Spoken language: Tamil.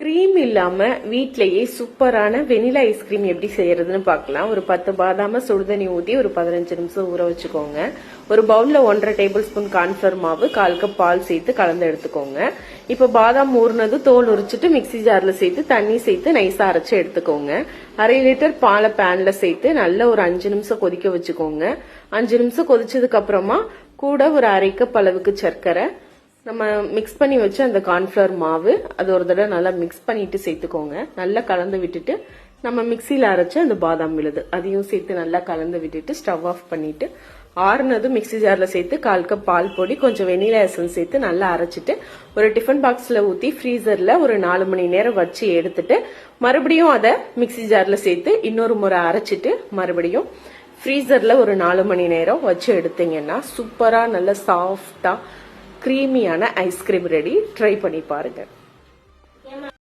கிரீம் இல்லாம வீட்லயே சூப்பரான வெனிலா ஐஸ்கிரீம் எப்படி செய்யறதுன்னு பார்க்கலாம். ஒரு 10 பாதாம சுடுதண்ணி ஊத்தி ஒரு 15 நிமிஷம் ஊற வச்சுக்கோங்க. ஒரு பவுல்ல 1.5 டேபிள் ஸ்பூன் கார்ன்ஃபிளவர் மாவு, 1/4 கப் பால் சேர்த்து கலந்து எடுத்துக்கோங்க. இப்ப பாதாம் ஊறினது தோல் உரிச்சிட்டு மிக்சி ஜார்ல சேர்த்து தண்ணி சேர்த்து நைஸா அரைச்சு எடுத்துக்கோங்க. 1/2 லிட்டர் பாலை பேன்ல சேர்த்து நல்ல ஒரு 5 நிமிஷம் கொதிக்க வச்சுக்கோங்க. 5 நிமிஷம் கொதிச்சதுக்கு அப்புறமா கூட ஒரு 1/2 கப் அளவுக்கு சர்க்கரை, நம்ம மிக்ஸ் பண்ணி வச்சு அந்த கார்ன்ஃபிளவர் மாவு அது ஒரு தடவை நல்லா மிக்ஸ் பண்ணிட்டு சேர்த்துக்கோங்க. நல்லா கலந்து விட்டுட்டு நம்ம மிக்சியில அரைச்சு அந்த பாதாம் விழுது அதையும் சேர்த்து நல்லா கலந்து விட்டுட்டு ஸ்டவ் ஆஃப் பண்ணிட்டு ஆறுனதும் மிக்சி ஜார்ல சேர்த்து 1/4 கப் பால் பொடி, கொஞ்சம் வெனிலா எசன்ஸ் சேர்த்து நல்லா அரைச்சிட்டு ஒரு டிஃபன் பாக்ஸ்ல ஊத்தி ஃப்ரீசர்ல ஒரு 4 மணி நேரம் வச்சு எடுத்துட்டு மறுபடியும் அதை மிக்சி ஜார்ல சேர்த்து இன்னொரு முறை அரைச்சிட்டு மறுபடியும் ஃப்ரீசர்ல ஒரு 4 மணி நேரம் வச்சு எடுத்தீங்கன்னா சூப்பரா நல்ல சாஃப்டா கிரீமியான ஐஸ்கிரீம் ரெடி. ட்ரை பண்ணி பாருங்க.